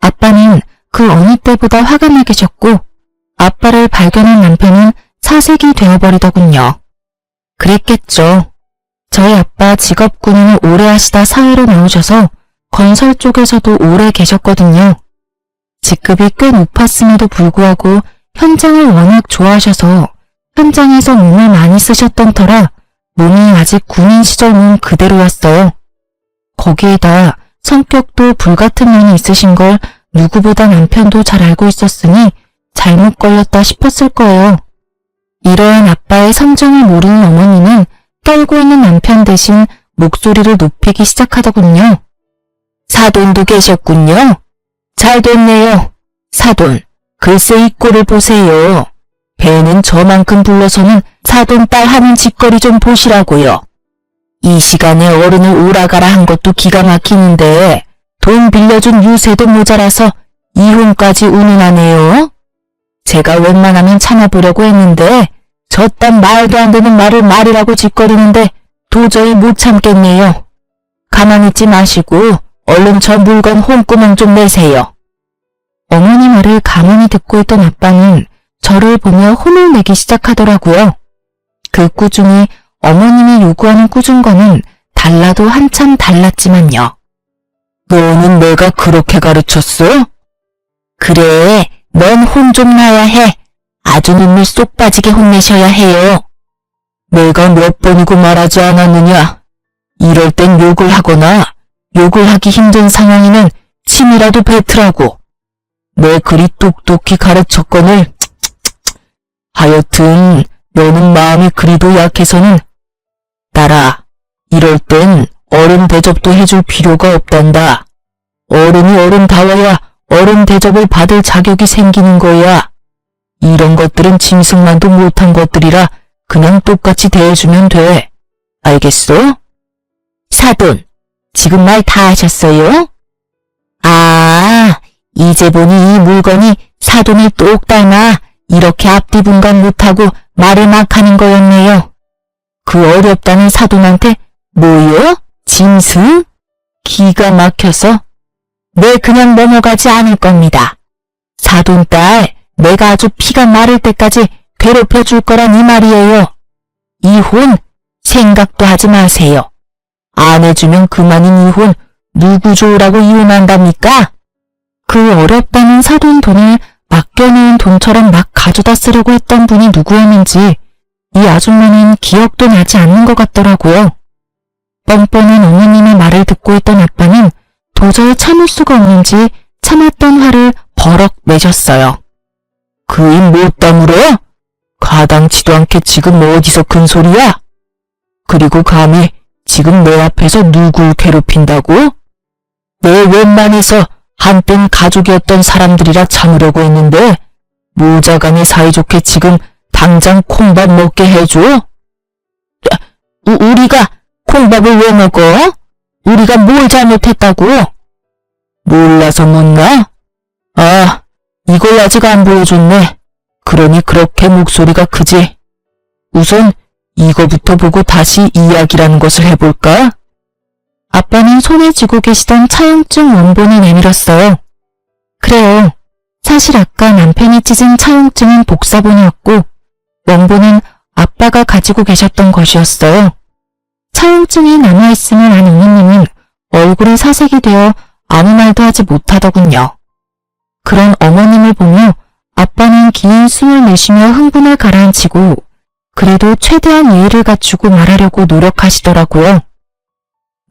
아빠는 그 어느 때보다 화가 나 계셨고 아빠를 발견한 남편은 사색이 되어버리더군요. 그랬겠죠. 저희 아빠 직업 군인을 오래 하시다 사회로 나오셔서 건설 쪽에서도 오래 계셨거든요. 직급이 꽤 높았음에도 불구하고 현장을 워낙 좋아하셔서 현장에서 몸을 많이 쓰셨던 터라 몸이 아직 군인 시절 몸 그대로였어요. 거기에다 성격도 불같은 면이 있으신 걸 누구보다 남편도 잘 알고 있었으니 잘못 걸렸다 싶었을 거예요. 이러한 아빠의 성정을 모르는 어머니는 떨고 있는 남편 대신 목소리를 높이기 시작하더군요. 사돈도 계셨군요. 잘 됐네요. 사돈, 글쎄 이 꼴을 보세요. 배는 저만큼 불러서는 사돈 딸 하는 짓거리 좀 보시라고요. 이 시간에 어른을 오라가라 한 것도 기가 막히는데 돈 빌려준 유세도 모자라서 이혼까지 운운하네요. 제가 웬만하면 참아보려고 했는데 저딴 말도 안 되는 말을 말이라고 짓거리는데 도저히 못 참겠네요. 가만히 있지 마시고 얼른 저 물건 홍구멍 좀 내세요. 어머니 말을 가만히 듣고 있던 아빠는 저를 보며 혼을 내기 시작하더라고요. 그 꾸중이 어머님이 요구하는 꾸중과는 달라도 한참 달랐지만요. 너는 내가 그렇게 가르쳤어? 그래, 넌 혼 좀 나야 해. 아주 눈물 쏙 빠지게 혼내셔야 해요. 내가 몇 번이고 말하지 않았느냐. 이럴 땐 욕을 하거나 욕을 하기 힘든 상황이면 침이라도 뱉으라고. 내 그리 똑똑히 가르쳤거늘. 하여튼 너는 마음이 그리도 약해서는 딸아, 이럴 땐 어른 대접도 해줄 필요가 없단다. 어른이 어른다워야 어른 대접을 받을 자격이 생기는 거야. 이런 것들은 짐승만도 못한 것들이라 그냥 똑같이 대해주면 돼. 알겠어? 사돈, 지금 말 다 하셨어요? 아, 이제 보니 이 물건이 사돈을 똑 닮아 이렇게 앞뒤 분간 못하고 말을 막 하는 거였네요. 그 어렵다는 사돈한테 뭐요? 짐승? 기가 막혀서 네, 그냥 넘어가지 않을 겁니다. 사돈 딸, 내가 아주 피가 마를 때까지 괴롭혀 줄 거란 이 말이에요. 이혼 생각도 하지 마세요. 안 해주면 그만인 이혼 누구 좋으라고 이혼한답니까? 그 어렵다는 사돈 돈을 맡겨놓은 돈처럼 막 가져다 쓰려고 했던 분이 누구였는지 이 아줌마는 기억도 나지 않는 것 같더라고요. 뻔뻔한 어머님의 말을 듣고 있던 아빠는 도저히 참을 수가 없는지 참았던 화를 버럭 내셨어요. 그 입 못 다물어? 가당치도 않게 지금 어디서 큰 소리야? 그리고 감히 지금 내 앞에서 누굴 괴롭힌다고? 내 웬만해서 한땐 가족이었던 사람들이라 참으려고 했는데 모자간에 사이좋게 지금 당장 콩밥 먹게 해줘? 우리가 콩밥을 왜 먹어? 우리가 뭘 잘못했다고? 몰라서 묻나? 아, 이걸 아직 안 보여줬네. 그러니 그렇게 목소리가 크지. 우선 이거부터 보고 다시 이야기라는 것을 해볼까? 아빠는 손에 쥐고 계시던 차용증 원본을 내밀었어요. 그래요. 사실 아까 남편이 찢은 차용증은 복사본이었고 원본은 아빠가 가지고 계셨던 것이었어요. 차용증이 남아있음을 안 어머님은 얼굴이 사색이 되어 아무 말도 하지 못하더군요. 그런 어머님을 보며 아빠는 긴 숨을 내쉬며 흥분을 가라앉히고 그래도 최대한 예의를 갖추고 말하려고 노력하시더라고요.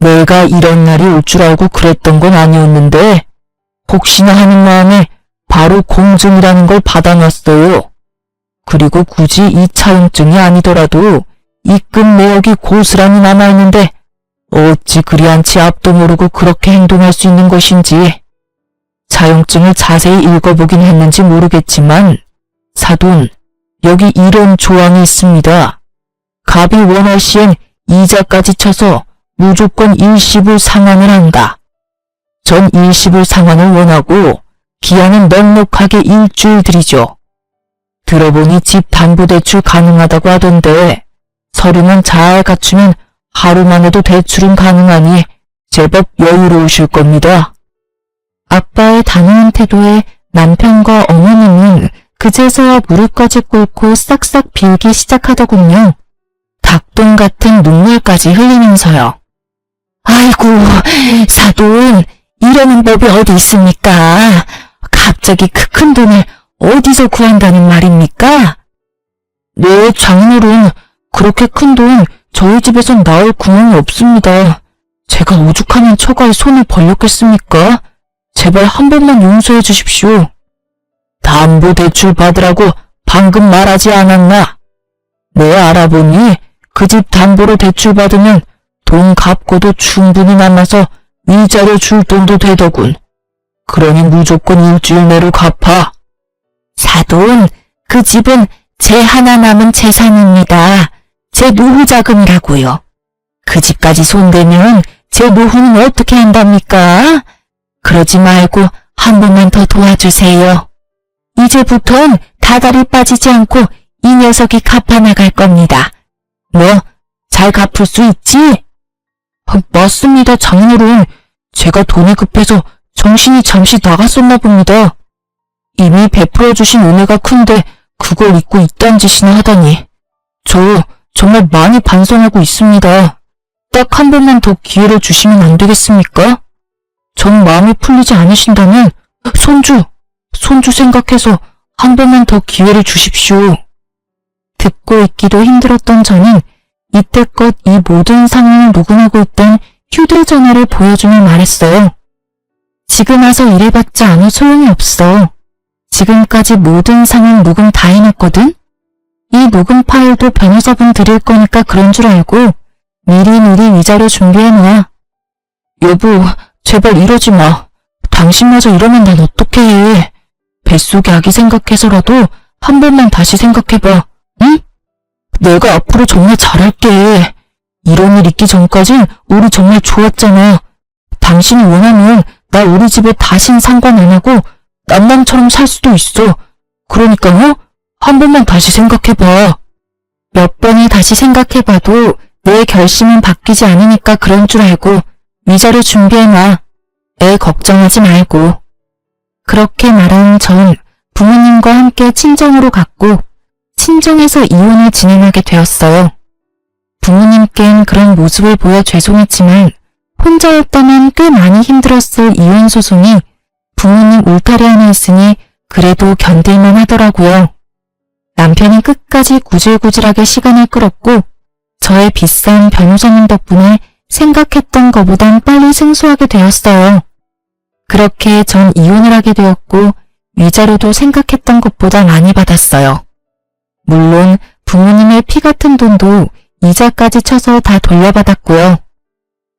내가 이런 날이 올 줄 알고 그랬던 건 아니었는데 혹시나 하는 마음에 바로 공증이라는 걸 받아놨어요. 그리고 굳이 이 차용증이 아니더라도 입금 내역이 고스란히 남아있는데 어찌 그리 않지 앞도 모르고 그렇게 행동할 수 있는 것인지. 차용증을 자세히 읽어보긴 했는지 모르겠지만 사돈, 여기 이런 조항이 있습니다. 갑이 원할 시엔 이자까지 쳐서 무조건 일시불 상환을 한다. 전 일시불 상환을 원하고 기한은 넉넉하게 일주일 드리죠. 들어보니 집 담보대출 가능하다고 하던데 서류만 잘 갖추면 하루만 해도 대출은 가능하니 제법 여유로우실 겁니다. 아빠의 단호한 태도에 남편과 어머님은 그제서야 무릎까지 꿇고 싹싹 빌기 시작하더군요. 닭똥 같은 눈물까지 흘리면서요. 아이고, 사돈, 이러는 법이 어디 있습니까? 갑자기 그 큰 돈을 어디서 구한다는 말입니까? 네, 장인어른, 그렇게 큰 돈 저희 집에선 나올 구멍이 없습니다. 제가 오죽하면 처가에 손을 벌렸겠습니까? 제발 한 번만 용서해 주십시오. 담보대출 받으라고 방금 말하지 않았나? 네, 알아보니 그 집 담보로 대출 받으면 돈 갚고도 충분히 남아서 이자료 줄 돈도 되더군. 그러니 무조건 일주일 내로 갚아. 사돈, 그 집은 제 하나 남은 재산입니다. 제 노후 자금이라고요. 그 집까지 손대면 제 노후는 어떻게 한답니까? 그러지 말고 한 번만 더 도와주세요. 이제부턴 다달이 빠지지 않고 이 녀석이 갚아나갈 겁니다. 뭐, 잘 갚을 수 있지? 맞습니다, 장인어른. 제가 돈이 급해서 정신이 잠시 나갔었나 봅니다. 이미 베풀어주신 은혜가 큰데 그걸 잊고 이딴 짓이나 하다니. 저 정말 많이 반성하고 있습니다. 딱 한 번만 더 기회를 주시면 안 되겠습니까? 정 마음이 풀리지 않으신다면 손주 생각해서 한 번만 더 기회를 주십시오. 듣고 있기도 힘들었던 저는 이때껏 이 모든 상황을 녹음하고 있던 휴대전화를 보여주며 말했어요. 지금 와서 이래봤자 아무 소용이 없어. 지금까지 모든 상황 녹음 다 해놨거든? 이 녹음 파일도 변호사분 드릴 거니까 그런 줄 알고 미리미리 위자료 준비해놔. 여보, 제발 이러지 마. 당신마저 이러면 난 어떡해. 뱃속의 아기 생각해서라도 한 번만 다시 생각해봐. 응? 내가 앞으로 정말 잘할게. 이런 일 있기 전까진 우리 정말 좋았잖아. 당신이 원하면 나 우리 집에 다신 상관 안 하고 남남처럼 살 수도 있어. 그러니까 한 번만 다시 생각해봐. 몇 번을 다시 생각해봐도 내 결심은 바뀌지 않으니까 그런 줄 알고 위자료 준비해놔. 애 걱정하지 말고. 그렇게 말한 전 부모님과 함께 친정으로 갔고 친정에서 이혼을 진행하게 되었어요. 부모님께는 그런 모습을 보여 죄송했지만 혼자였다면 꽤 많이 힘들었을 이혼 소송이 부모님 울타리 안에 있으니 그래도 견딜만 하더라고요. 남편이 끝까지 구질구질하게 시간을 끌었고 저의 비싼 변호사님 덕분에 생각했던 것보단 빨리 승소하게 되었어요. 그렇게 전 이혼을 하게 되었고 위자료도 생각했던 것보다 많이 받았어요. 물론 부모님의 피 같은 돈도 이자까지 쳐서 다 돌려받았고요.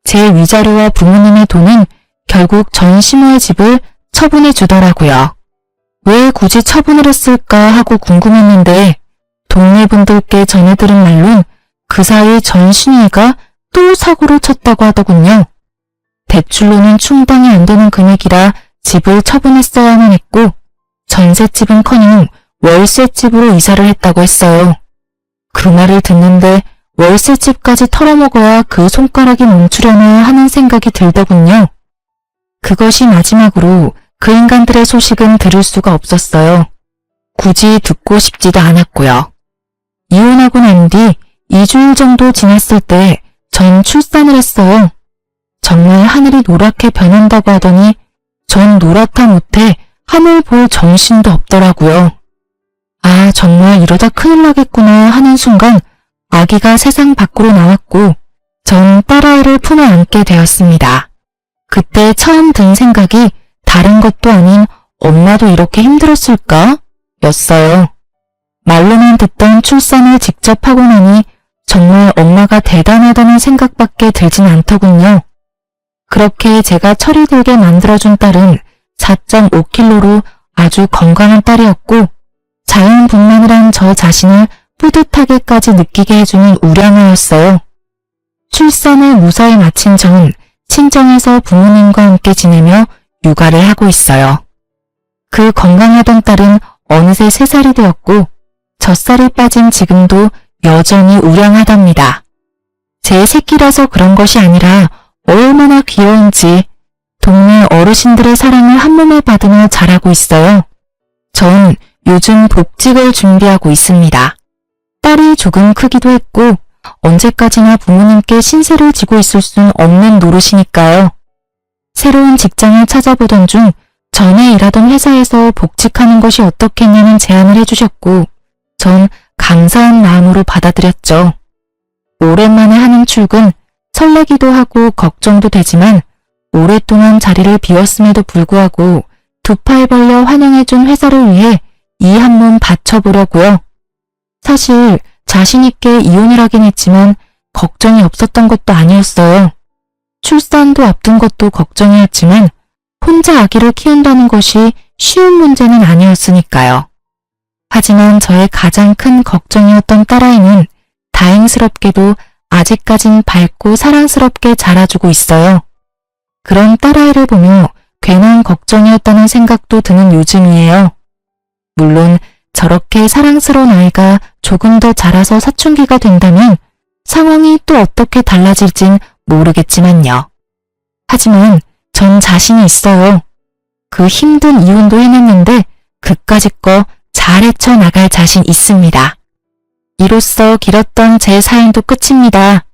제 위자료와 부모님의 돈은 결국 전 시모의 집을 처분해 주더라고요. 왜 굳이 처분을 했을까 하고 궁금했는데 동네 분들께 전해 들은 말론 그 사이 전 시누이가 또 사고를 쳤다고 하더군요. 대출로는 충당이 안 되는 금액이라 집을 처분했어야만 했고 전셋집은커녕 월세집으로 이사를 했다고 했어요. 그 말을 듣는데 월세집까지 털어먹어야 그 손가락이 멈추려나 하는 생각이 들더군요. 그것이 마지막으로 그 인간들의 소식은 들을 수가 없었어요. 굳이 듣고 싶지도 않았고요. 이혼하고 난 뒤 2주일 정도 지났을 때 전 출산을 했어요. 정말 하늘이 노랗게 변한다고 하더니 전 노랗다 못해 하늘 볼 정신도 없더라고요. 아, 정말 이러다 큰일 나겠구나 하는 순간 아기가 세상 밖으로 나왔고 전 딸아이를 품에 안게 되었습니다. 그때 처음 든 생각이 다른 것도 아닌 엄마도 이렇게 힘들었을까? 였어요. 말로만 듣던 출산을 직접 하고 나니 정말 엄마가 대단하다는 생각밖에 들진 않더군요. 그렇게 제가 철이 들게 만들어준 딸은 4.5kg로 아주 건강한 딸이었고 자연분만을 한 저 자신을 뿌듯하게까지 느끼게 해주는 우량아였어요. 출산을 무사히 마친 전 친정에서 부모님과 함께 지내며 육아를 하고 있어요. 그 건강하던 딸은 어느새 3살이 되었고 젖살이 빠진 지금도 여전히 우량하답니다. 제 새끼라서 그런 것이 아니라 얼마나 귀여운지 동네 어르신들의 사랑을 한몸에 받으며 자라고 있어요. 전 요즘 복직을 준비하고 있습니다. 딸이 조금 크기도 했고 언제까지나 부모님께 신세를 지고 있을 순 없는 노릇이니까요. 새로운 직장을 찾아보던 중 전에 일하던 회사에서 복직하는 것이 어떻겠냐는 제안을 해주셨고 전 감사한 마음으로 받아들였죠. 오랜만에 하는 출근, 설레기도 하고 걱정도 되지만 오랫동안 자리를 비웠음에도 불구하고 두 팔 벌려 환영해준 회사를 위해 이 한 몸 바쳐보려고요. 사실 자신 있게 이혼을 하긴 했지만 걱정이 없었던 것도 아니었어요. 출산도 앞둔 것도 걱정이었지만 혼자 아기를 키운다는 것이 쉬운 문제는 아니었으니까요. 하지만 저의 가장 큰 걱정이었던 딸아이는 다행스럽게도 아직까진 밝고 사랑스럽게 자라주고 있어요. 그런 딸아이를 보며 괜한 걱정이었다는 생각도 드는 요즘이에요. 물론 저렇게 사랑스러운 아이가 조금 더 자라서 사춘기가 된다면 상황이 또 어떻게 달라질진 모르겠지만요. 하지만 전 자신이 있어요. 그 힘든 이혼도 해냈는데 그까짓 거 잘 헤쳐나갈 자신 있습니다. 이로써 길었던 제 사연도 끝입니다.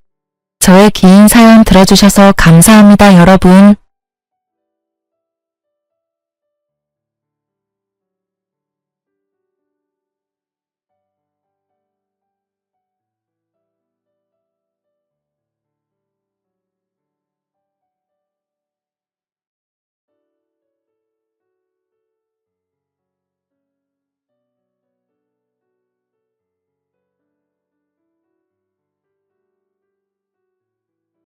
저의 긴 사연 들어주셔서 감사합니다, 여러분.